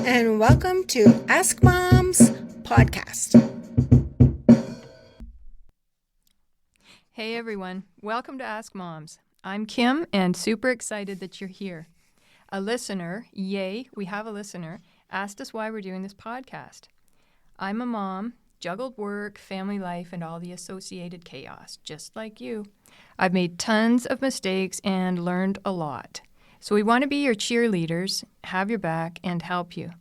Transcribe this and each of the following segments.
and welcome to Ask Moms podcast. Hey everyone, welcome to Ask Moms. I'm Kim and super excited that you're here. A listener, yay, we have a listener, asked us why we're doing this podcast. I'm a mom, juggled work, family life, and all the associated chaos, just like you. I've made tons of mistakes and learned a lot. So we want to be your cheerleaders, have your back, and help you.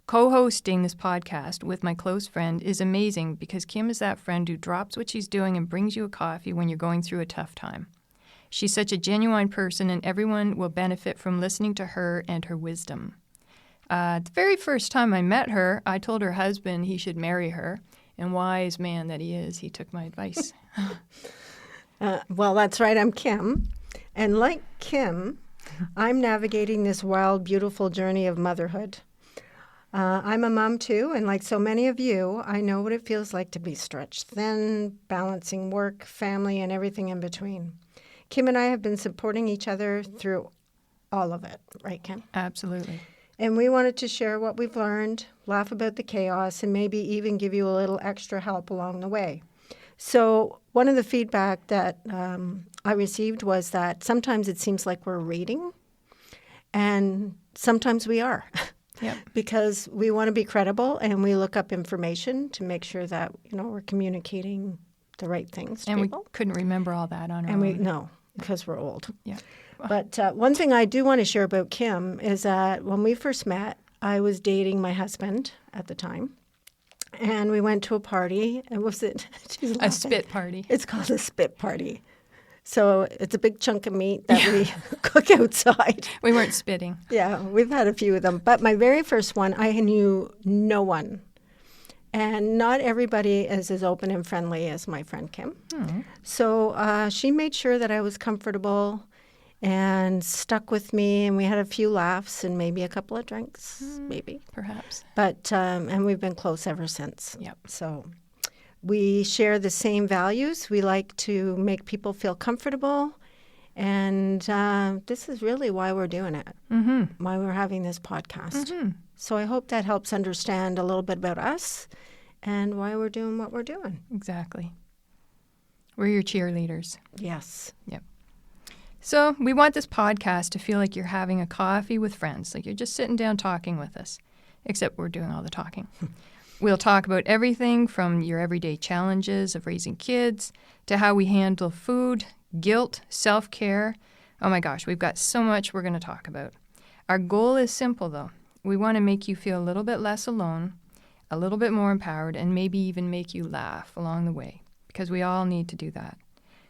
Co-hosting this podcast with my close friend is amazing because Kim is that friend who drops what she's doing and brings you a coffee when you're going through a tough time. She's such a genuine person and everyone will benefit from listening to her and her wisdom. The very first time I met her, I told her husband he should marry her, and wise man that he is, he took my advice. Well, that's right. I'm Kim. And like Kim, I'm navigating this wild, beautiful journey of motherhood. I'm a mom too, and like so many of you, I know what it feels like to be stretched thin, balancing work, family, and everything in between. Kim and I have been supporting each other through all of it, right, Kim? Absolutely. And we wanted to share what we've learned, laugh about the chaos, and maybe even give you a little extra help along the way. So one of the feedback that I received was that sometimes it seems like we're reading, and sometimes we are. Yep. Because we want to be credible and we look up information to make sure that, we're communicating the right things to And people. we couldn't remember all that on our And own. no, because we're old. Yeah. But one thing I do want to share about Kim is that when we first met, I was dating my husband at the time. And we went to a party. And was it? She's laughing. A spit party. It's called a spit party. So it's a big chunk of meat that we cook outside. We weren't spitting. Yeah, we've had a few of them. But my very first one, I knew no one. And not everybody is as open and friendly as my friend Kim. Mm-hmm. So she made sure that I was comfortable and stuck with me. And we had a few laughs and maybe a couple of drinks, maybe. Perhaps. But, and we've been close ever since. Yep. So we share the same values. We like to make people feel comfortable. And this is really why we're doing it, why we're having this podcast. Mm-hmm. So I hope that helps understand a little bit about us and why we're doing what we're doing. Exactly. We're your cheerleaders. Yes. Yep. So we want this podcast to feel like you're having a coffee with friends, like you're just sitting down talking with us, except we're doing all the talking. We'll talk about everything from your everyday challenges of raising kids to how we handle food, guilt, self-care. Oh my gosh, we've got so much we're going to talk about. Our goal is simple, though. We want to make you feel a little bit less alone, a little bit more empowered, and maybe even make you laugh along the way, because we all need to do that.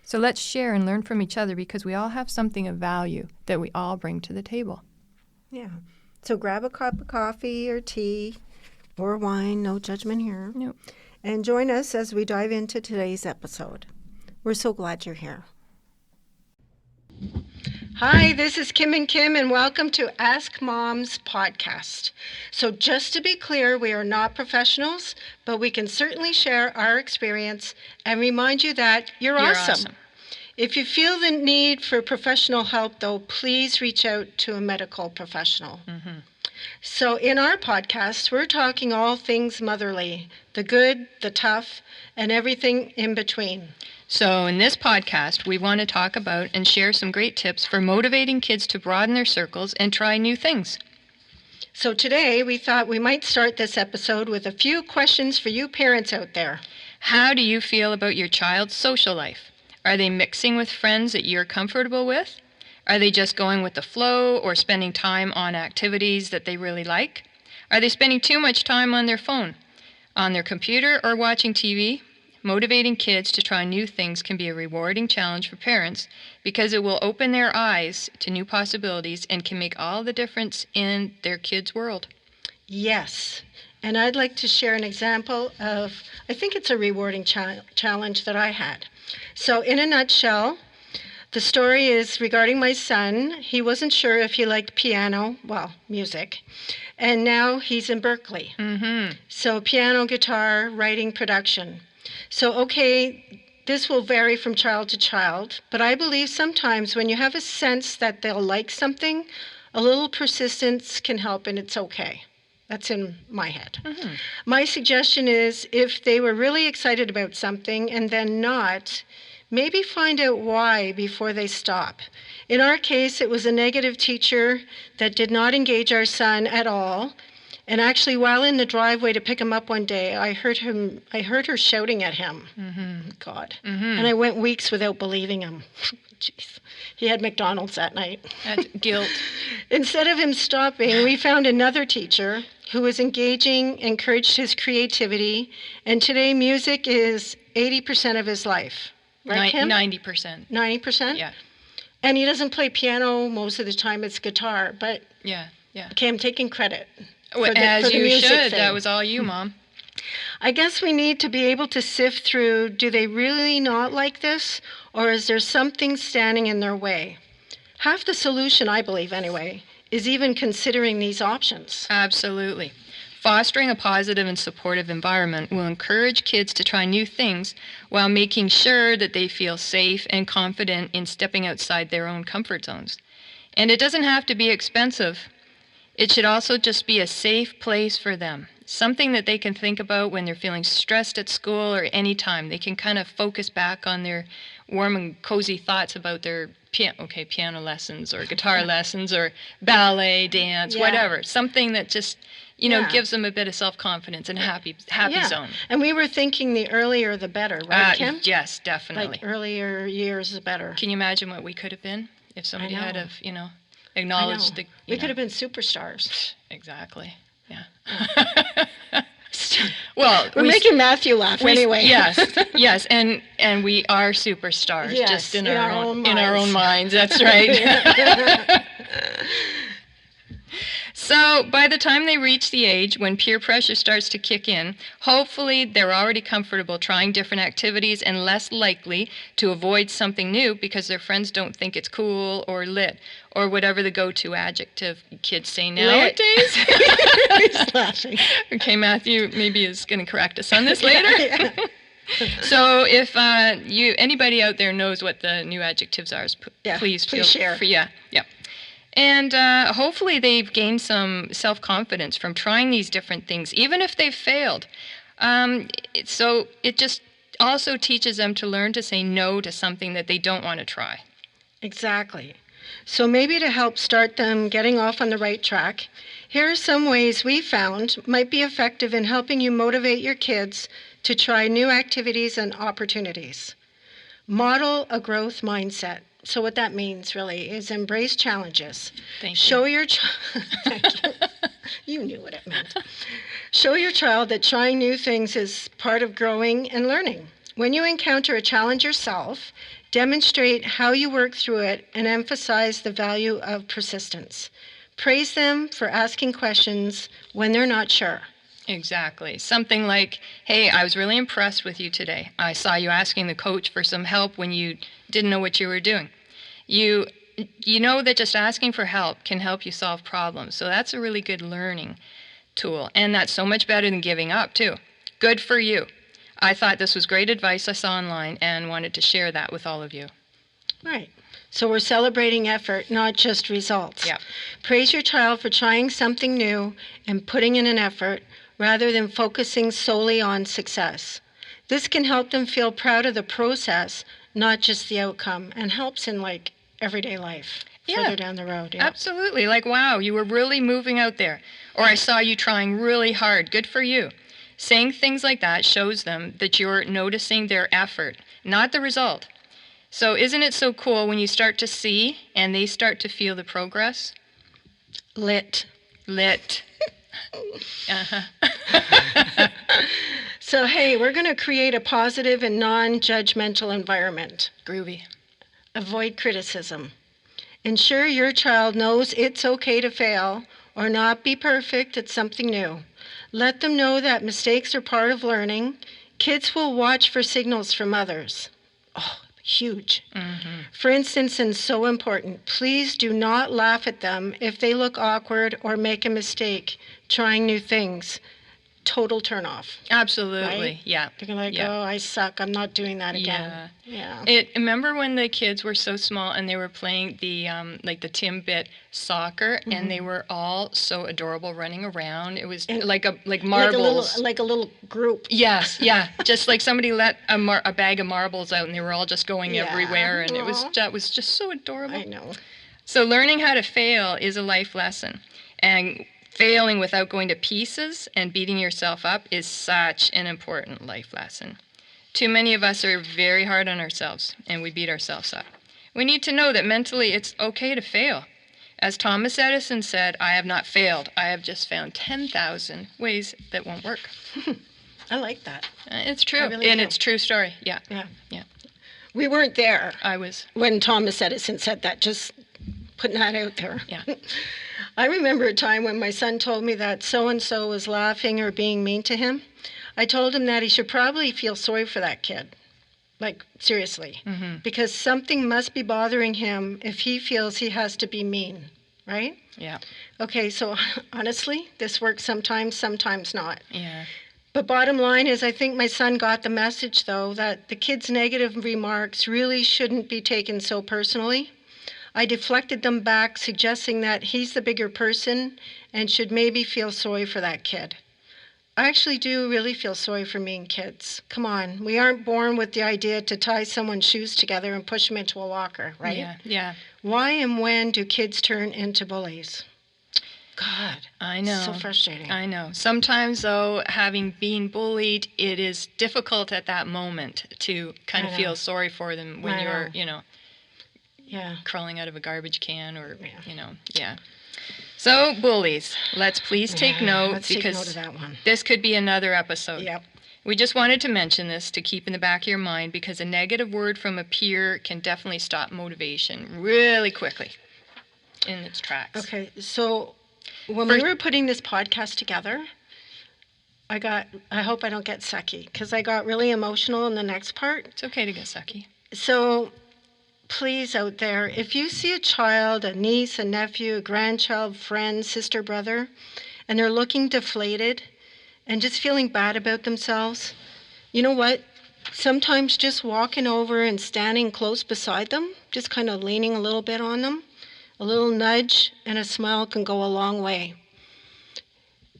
So let's share and learn from each other because we all have something of value that we all bring to the table. Yeah. So grab a cup of coffee or tea or wine, no judgment here. Nope. And join us as we dive into today's episode. We're so glad you're here. Hi, this is Kim and welcome to Ask Moms podcast. So just to be clear, we are not professionals, but we can certainly share our experience and remind you that you're awesome. If you feel the need for professional help, though, please reach out to a medical professional. Mm-hmm. So in our podcast, we're talking all things motherly, the good, the tough, and everything in between. So in this podcast, we want to talk about and share some great tips for motivating kids to broaden their circles and try new things. So today, we thought we might start this episode with a few questions for you parents out there. How do you feel about your child's social life? Are they mixing with friends that you're comfortable with? Are they just going with the flow or spending time on activities that they really like? Are they spending too much time on their phone, on their computer, or watching TV? Motivating kids to try new things can be a rewarding challenge for parents because it will open their eyes to new possibilities and can make all the difference in their kids' world. Yes. And I'd like to share an example of, I think it's a rewarding challenge that I had. So in a nutshell, the story is regarding my son. He wasn't sure if he liked piano, music, and now he's in Berkeley. Mm-hmm. So piano, guitar, writing, production. So, okay, this will vary from child to child, but I believe sometimes when you have a sense that they'll like something, a little persistence can help and it's okay. That's in my head. Mm-hmm. My suggestion is if they were really excited about something and then not, maybe find out why before they stop. In our case, it was a negative teacher that did not engage our son at all. And actually, while in the driveway to pick him up one day, I heard her shouting at him. Mm-hmm. God. Mm-hmm. And I went weeks without believing him. Jeez. He had McDonald's that night. That's guilt. Instead of him stopping, we found another teacher who was engaging, encouraged his creativity, and today music is 80% of his life. Right, Kim? 90%. 90%? Yeah. And he doesn't play piano most of the time, it's guitar, but Yeah. okay, I'm taking credit. As you music should. thing. That was all you, Mom. I guess we need to be able to sift through, do they really not like this, or is there something standing in their way? Half the solution, I believe anyway, is even considering these options. Absolutely. Fostering a positive and supportive environment will encourage kids to try new things while making sure that they feel safe and confident in stepping outside their own comfort zones. And it doesn't have to be expensive. It should also just be a safe place for them. Something that they can think about when they're feeling stressed at school or any time. They can kind of focus back on their warm and cozy thoughts about their piano lessons or guitar lessons or ballet, dance, whatever. Something that just, gives them a bit of self-confidence and a happy zone. And we were thinking the earlier the better, right, Kim? Yes, definitely. Like earlier years the better. Can you imagine what we could have been if somebody had have, acknowledged the... We could have been superstars. Exactly. Yeah. Well, we're making Matthew laugh anyway. Yes, and we are superstars, just in our own minds. That's right. So by the time they reach the age when peer pressure starts to kick in, hopefully they're already comfortable trying different activities and less likely to avoid something new because their friends don't think it's cool or lit or whatever the go-to adjective kids say nowadays. He's laughing. Okay, Matthew maybe is going to correct us on this later. Yeah. So if anybody out there knows what the new adjectives are, please share. Yeah. And hopefully they've gained some self-confidence from trying these different things, even if they've failed. So it just also teaches them to learn to say no to something that they don't want to try. Exactly. So maybe to help start them getting off on the right track, here are some ways we found might be effective in helping you motivate your kids to try new activities and opportunities. Model a growth mindset. So what that means really is embrace challenges. Thank you. Thank you. You knew what it meant. Show your child that trying new things is part of growing and learning. When you encounter a challenge yourself, demonstrate how you work through it and emphasize the value of persistence. Praise them for asking questions when they're not sure. Exactly. Something like, hey, I was really impressed with you today. I saw you asking the coach for some help when you didn't know what you were doing. You know that just asking for help can help you solve problems. So that's a really good learning tool. And that's so much better than giving up, too. Good for you. I thought this was great advice I saw online and wanted to share that with all of you. Right. So we're celebrating effort, not just results. Yep. Praise your child for trying something new and putting in an effort rather than focusing solely on success. This can help them feel proud of the process, not just the outcome, and helps in everyday life further down the road. Yeah. Absolutely. Like, wow, you were really moving out there. Or I saw you trying really hard. Good for you. Saying things like that shows them that you're noticing their effort, not the result. So isn't it so cool when you start to see and they start to feel the progress? Lit. Uh-huh. So, hey, we're going to create a positive and non-judgmental environment. Groovy. Avoid criticism. Ensure your child knows it's okay to fail or not be perfect at something new. Let them know that mistakes are part of learning. Kids will watch for signals from others. Oh, huge. Mm-hmm. For instance, and so important, please do not laugh at them if they look awkward or make a mistake trying new things. total turnoff. Absolutely. Right? Yeah. They're like, Yeah. oh, I suck. I'm not doing that again. Yeah. Remember when the kids were so small and they were playing the like the Timbit soccer, and they were all so adorable running around. It was like marbles. Like a little group. Yes, yeah. Just like somebody let a bag of marbles out, and they were all just going everywhere, and it was just so adorable. I know. So learning how to fail is a life lesson, and failing without going to pieces and beating yourself up is such an important life lesson. Too many of us are very hard on ourselves, and we beat ourselves up. We need to know that mentally it's okay to fail. As Thomas Edison said, I have not failed. I have just found 10,000 ways that won't work. I like that. It's true, really and do. it's true story. Yeah. We weren't there. I was. When Thomas Edison said that, just putting that out there. Yeah. I remember a time when my son told me that so-and-so was laughing or being mean to him. I told him that he should probably feel sorry for that kid. Like, seriously. Because something must be bothering him if he feels he has to be mean, right? Yeah. Okay, so honestly, this works sometimes, sometimes not. Yeah. But bottom line is, I think my son got the message, though, that the kid's negative remarks really shouldn't be taken so personally. I deflected them back, suggesting that he's the bigger person and should maybe feel sorry for that kid. I actually do really feel sorry for mean kids. Come on, we aren't born with the idea to tie someone's shoes together and push them into a locker, right? Yeah. Why and when do kids turn into bullies? God, I know. So frustrating. I know. Sometimes, though, having been bullied, it is difficult at that moment to kind of feel sorry for them when you're, crawling out of a garbage can or, So, bullies, let's please take note because of that one. This could be another episode. Yep. We just wanted to mention this to keep in the back of your mind because a negative word from a peer can definitely stop motivation really quickly in its tracks. Okay, so when we were putting this podcast together, I hope I don't get sucky because I got really emotional in the next part. It's okay to get sucky. So please out there, if you see a child, a niece, a nephew, a grandchild, friend, sister, brother, and they're looking deflated and just feeling bad about themselves, you know what? Sometimes just walking over and standing close beside them, just kind of leaning a little bit on them, a little nudge and a smile can go a long way.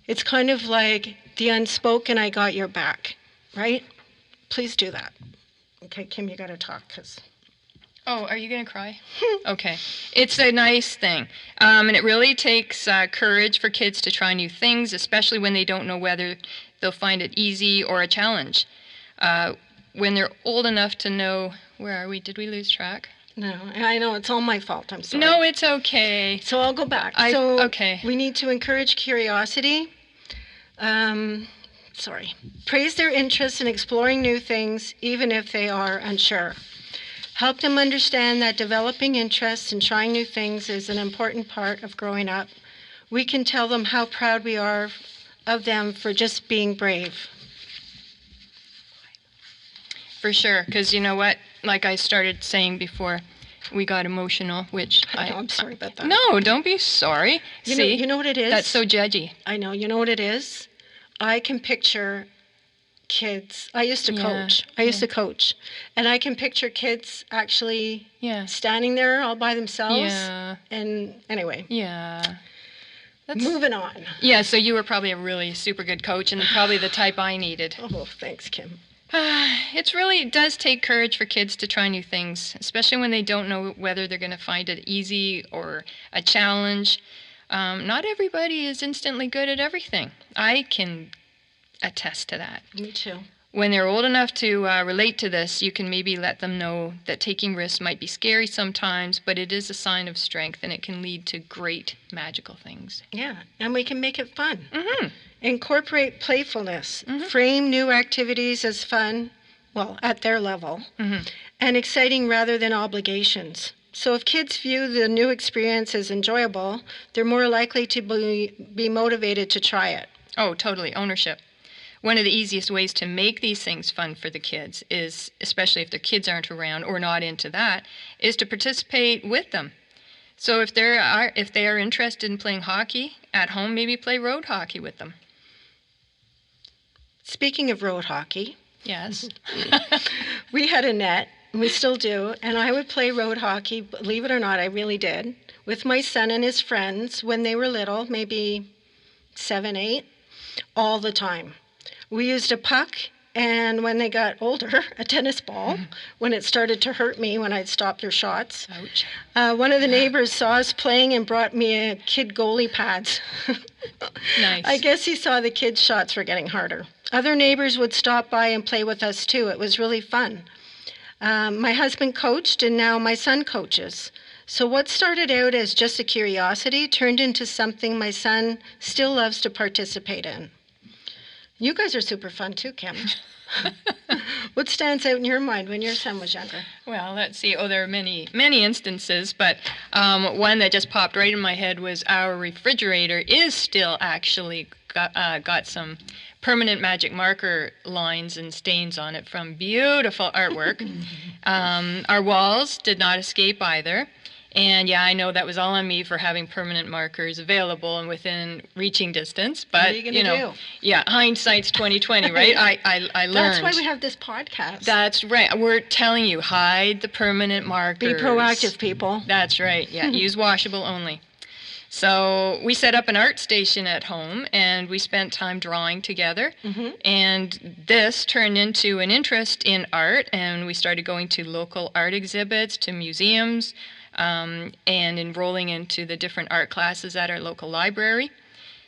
It's kind of like the unspoken, I got your back, right? Please do that. Okay, Kim, you got to talk because... Oh, are you going to cry? Okay. It's a nice thing. And it really takes courage for kids to try new things, especially when they don't know whether they'll find it easy or a challenge. When they're old enough to know, where are we? Did we lose track? No, I know. It's all my fault. I'm sorry. No, it's okay. So I'll go back. Okay. We need to encourage curiosity. Praise their interest in exploring new things, even if they are unsure. Help them understand that developing interests and trying new things is an important part of growing up. We can tell them how proud we are of them for just being brave. For sure, because you know what? Like I started saying before, we got emotional, which I'm sorry about that. No, don't be sorry. You know what it is? That's so judgy. I know. You know what it is? I can picture kids. I used to coach. And I can picture kids actually standing there all by themselves. Yeah. And anyway. Yeah. Moving on. Yeah, so you were probably a really super good coach and probably the type I needed. Oh, thanks, Kim. It does take courage for kids to try new things, especially when they don't know whether they're going to find it easy or a challenge. Not everybody is instantly good at everything. I can attest to that. Me too. When they're old enough to relate to this, you can maybe let them know that taking risks might be scary sometimes, but it is a sign of strength and it can lead to great magical things. Yeah, and we can make it fun. Mm-hmm. Incorporate playfulness. Mm-hmm. Frame new activities as fun, at their level, and exciting rather than obligations. So if kids view the new experience as enjoyable, they're more likely to be motivated to try it. Oh, totally. Ownership. One of the easiest ways to make these things fun for the kids is, especially if their kids aren't around or not into that, is to participate with them. So if they are interested in playing hockey at home, maybe play road hockey with them. Speaking of road hockey, Yes. we had a net, and we still do, and I would play road hockey, believe it or not, I really did, with my son and his friends when they were little, maybe 7, 8, all the time. We used a puck, and when they got older, a tennis ball, when it started to hurt me when I'd stop their shots. Ouch. One of the neighbors saw us playing and brought me a kid goalie pads. Nice. I guess he saw the kids' shots were getting harder. Other neighbors would stop by and play with us too. It was really fun. My husband coached, and now my son coaches. So what started out as just a curiosity turned into something my son still loves to participate in. You guys are super fun too, Kim. What stands out in your mind when your son was younger? Well, let's see. Oh, there are many, many instances, but one that just popped right in my head was our refrigerator is still actually got some permanent magic marker lines and stains on it from beautiful artwork. Our walls did not escape either. And yeah, I know that was all on me for having permanent markers available and within reaching distance. But What are you gonna do? Yeah, hindsight's 2020, right? I learned. That's why we have this podcast. That's right. We're telling you, hide the permanent markers. Be proactive, people. That's right. Yeah, use washable only. So we set up an art station at home, and we spent time drawing together. And this turned into an interest in art, and we started going to local art exhibits, to museums, and enrolling into the different art classes at our local library.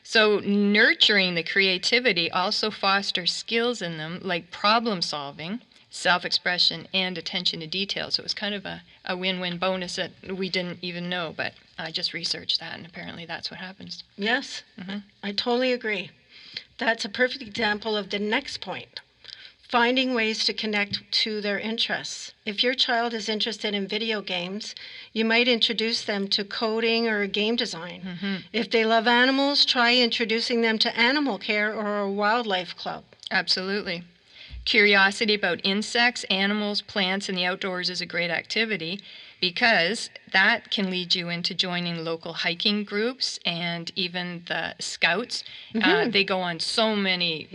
So nurturing the creativity also fosters skills in them like problem solving, self-expression, and attention to detail. So it was kind of a win-win bonus that we didn't even know, but I just researched that, and apparently that's what happens. Yes, I totally agree. That's a perfect example of the next point. Finding ways to connect to their interests. If your child is interested in video games, you might introduce them to coding or game design. If they love animals, try introducing them to animal care or a wildlife club. Absolutely. Curiosity about insects, animals, plants, and the outdoors is a great activity because that can lead you into joining local hiking groups and even the scouts. They go on so many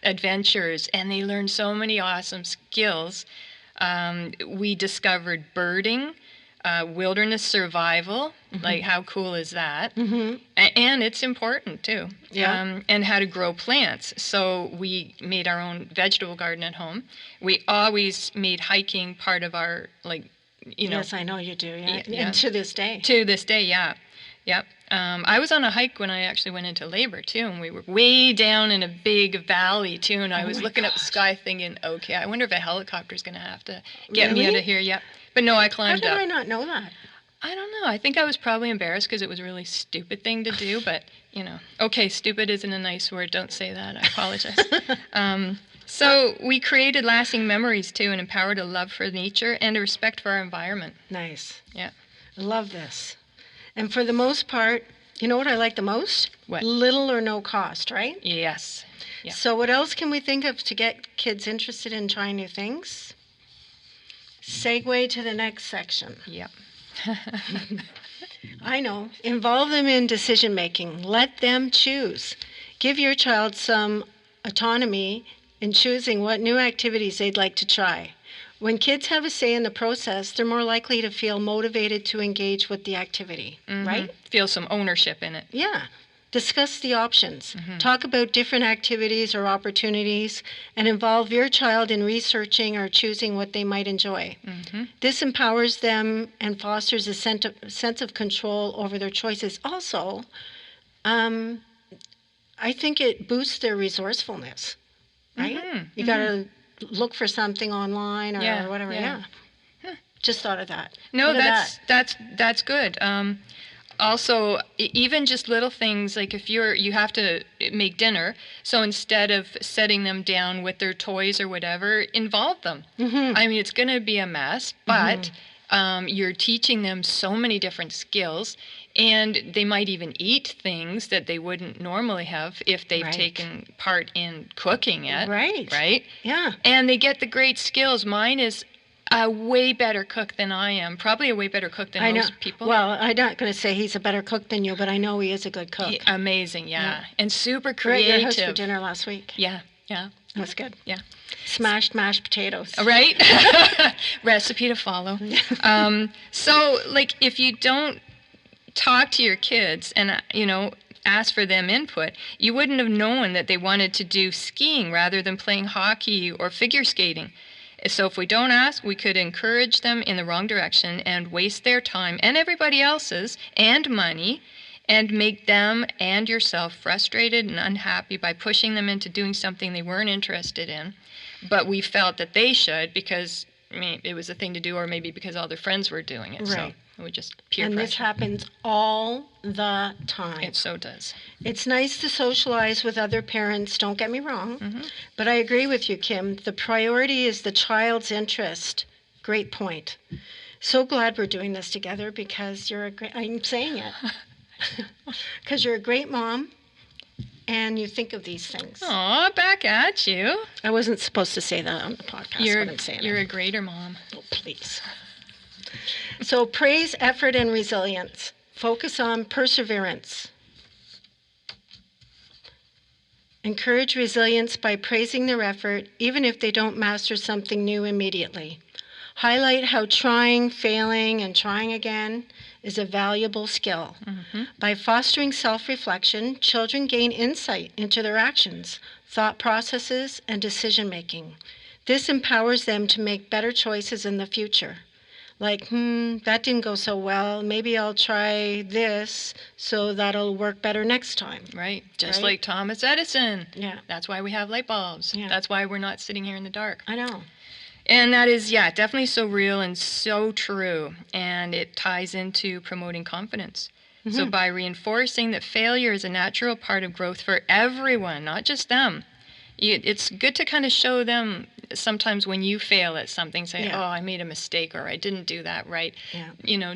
adventures, and they learn so many awesome skills. We discovered birding, wilderness survival, like how cool is that? And it's important too. And how to grow plants. So we made our own vegetable garden at home. We always made hiking part of our, Yes, I know you do. Yeah. And to this day. To this day, yeah. Yep. I was on a hike when I actually went into labor too, and we were way down in a big valley too, and I was looking up the sky thinking, okay, I wonder if a helicopter's going to have to get me out of here. Yep. But no, I climbed up. How did I not know that? I don't know. I think I was probably embarrassed because it was a really stupid thing to do, but, okay, stupid isn't a nice word. Don't say that. I apologize. So we created lasting memories, too, and empowered a love for nature and a respect for our environment. Nice. Yeah. I love this. And for the most part, you know what I like the most? What? Little or no cost, right? Yes. Yeah. So what else can we think of to get kids interested in trying new things? Segue to the next section. Yep. I know. Involve them in decision making. Let them choose. Give your child some autonomy in choosing what new activities they'd like to try. When kids have a say in the process, they're more likely to feel motivated to engage with the activity, right? Feel some ownership in it. Yeah. Discuss the options. Talk about different activities or opportunities and involve your child in researching or choosing what they might enjoy. This empowers them and fosters a sense of control over their choices. Also, I think it boosts their resourcefulness, right? You got to look for something online or whatever. Yeah. Just thought of that. No, that's good. Also, even just little things like if you have to make dinner, so instead of setting them down with their toys or whatever, involve them. I mean, it's going to be a mess, but you're teaching them so many different skills, and they might even eat things that they wouldn't normally have if they've taken part in cooking it. Right? Yeah. And they get the great skills. Mine is a way better cook than I am. Probably a way better cook than most people. Well, I'm not going to say he's a better cook than you, but I know he is a good cook. Amazing, yeah. And super creative. We were at your house for dinner last week. Yeah. Yeah. That was good. Yeah. Smashed mashed potatoes. Right? Recipe to follow. So, like, if you don't talk to your kids and, ask for them input, you wouldn't have known that they wanted to do skiing rather than playing hockey or figure skating. So if we don't ask, we could encourage them in the wrong direction and waste their time and everybody else's and money and make them and yourself frustrated and unhappy by pushing them into doing something they weren't interested in, but we felt that they should because it was a thing to do, or maybe because all their friends were doing it. Right. So we just peer And pressure. this happens all the time. It so does. It's nice to socialize with other parents, don't get me wrong. Mm-hmm. But I agree with you, Kim. The priority is the child's interest. Great point. So glad we're doing this together because I'm saying it. Because you're a great mom and you think of these things. Aw, back at you. I wasn't supposed to say that on the podcast, but I'm saying You're it. a greater mom. Oh, please. So praise effort and resilience. Focus on perseverance. Encourage resilience by praising their effort, even if they don't master something new immediately. Highlight how trying, failing, and trying again is a valuable skill. Mm-hmm. By fostering self-reflection, children gain insight into their actions, thought processes, and decision-making. This empowers them to make better choices in the future. Like, that didn't go so well. Maybe I'll try this so that'll work better next time. Right. Just Right? like Thomas Edison. Yeah. That's why we have light bulbs. Yeah. That's why we're not sitting here in the dark. I know. And that is, definitely so real and so true. And it ties into promoting confidence. Mm-hmm. So by reinforcing that failure is a natural part of growth for everyone, not just them, it's good to kind of show them sometimes when you fail at something, say, Yeah. oh, I made a mistake or I didn't do that right. Yeah.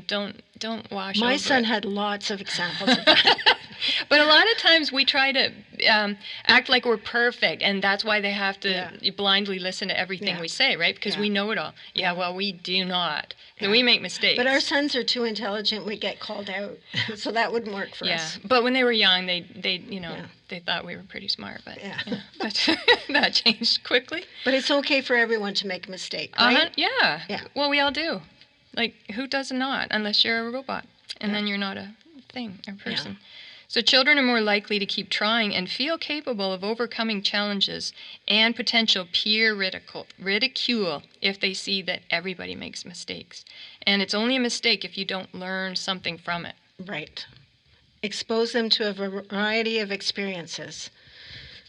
Don't wash My over son it. had lots of examples of that. But a lot of times we try to act like we're perfect, and that's why they have to blindly listen to everything Yeah. we say, right? Because we know it all. Yeah, well, we do not. Yeah. We make mistakes. But our sons are too intelligent. We get called out. So that wouldn't work for yeah, us. but when they were young, they Yeah. they thought we were pretty smart, but Yeah. But that changed quickly. But it's okay for everyone to make a mistake, right? Yeah. Yeah. Well, we all do. Like, who does not, unless you're a robot, and Yeah. then you're not a thing or person. So children are more likely to keep trying and feel capable of overcoming challenges and potential peer ridicule if they see that everybody makes mistakes. And it's only a mistake if you don't learn something from it. Right. Expose them to a variety of experiences.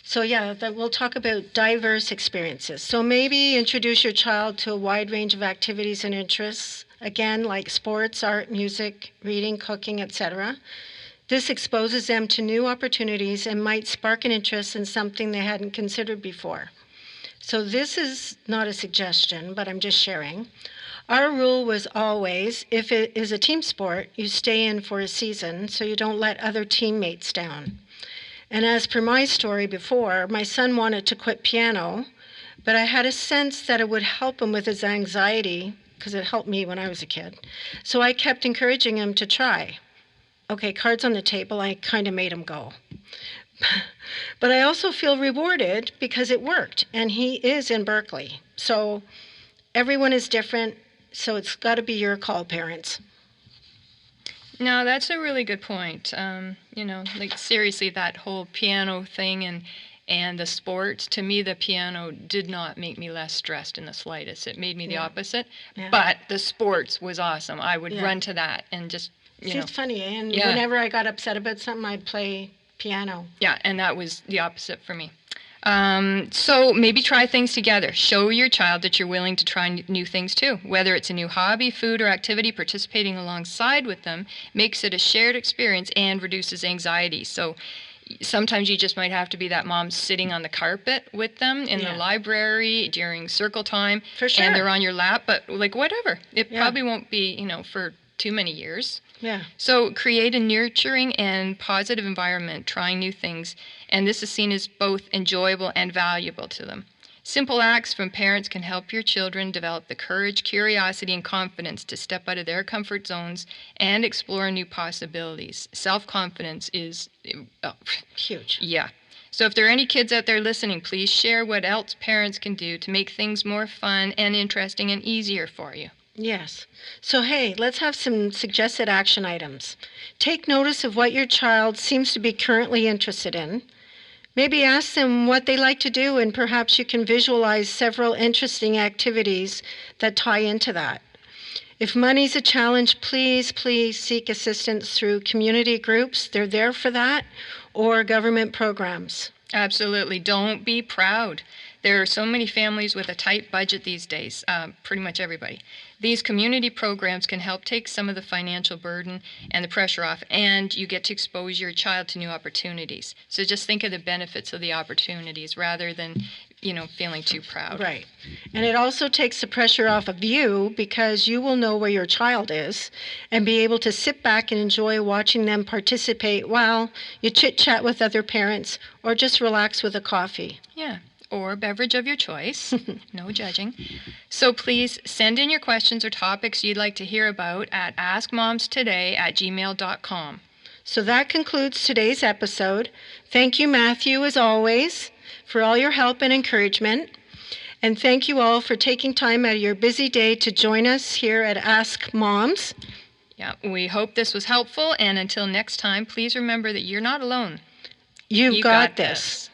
So we'll talk about diverse experiences. So maybe introduce your child to a wide range of activities and interests, again, like sports, art, music, reading, cooking, etc. This exposes them to new opportunities and might spark an interest in something they hadn't considered before. So this is not a suggestion, but I'm just sharing. Our rule was always, if it is a team sport, you stay in for a season so you don't let other teammates down. And as per my story before, my son wanted to quit piano, but I had a sense that it would help him with his anxiety, because it helped me when I was a kid. So I kept encouraging him to try. Okay, cards on the table, I kind of made him go. But I also feel rewarded because it worked, and he is in Berkeley. So everyone is different, so it's got to be your call, parents. No, that's a really good point. Like seriously, that whole piano thing and the sports, to me, the piano did not make me less stressed in the slightest. It made me the opposite. Yeah. But the sports was awesome. I would Yeah. run to that and just, See, it's funny, and Yeah. whenever I got upset about something, I'd play piano. Yeah, and that was the opposite for me. So maybe try things together. Show your child that you're willing to try new things too. Whether it's a new hobby, food, or activity, participating alongside with them makes it a shared experience and reduces anxiety. So sometimes you just might have to be that mom sitting on the carpet with them in the library during circle time. For sure. And they're on your lap, but like whatever. It Yeah. probably won't be, for too many years. Yeah. So create a nurturing and positive environment, trying new things, and this is seen as both enjoyable and valuable to them. Simple acts from parents can help your children develop the courage, curiosity, and confidence to step out of their comfort zones and explore new possibilities. Self-confidence is Huge. yeah. So if there are any kids out there listening, please share what else parents can do to make things more fun and interesting and easier for you. Yes. So, hey, let's have some suggested action items. Take notice of what your child seems to be currently interested in. Maybe ask them what they like to do, and perhaps you can visualize several interesting activities that tie into that. If money's a challenge, please seek assistance through community groups. They're there for that, or government programs. Absolutely. Don't be proud. There are so many families with a tight budget these days, pretty much everybody. These community programs can help take some of the financial burden and the pressure off, and you get to expose your child to new opportunities. So just think of the benefits of the opportunities rather than, feeling too proud. Right. And it also takes the pressure off of you because you will know where your child is and be able to sit back and enjoy watching them participate while you chit-chat with other parents or just relax with a coffee. Yeah. Or beverage of your choice. No judging. So please send in your questions or topics you'd like to hear about at askmomstoday@gmail.com. So that concludes today's episode. Thank you, Matthew, as always, for all your help and encouragement. And thank you all for taking time out of your busy day to join us here at Ask Moms. Yeah, we hope this was helpful. And until next time, please remember that you're not alone. You've got this.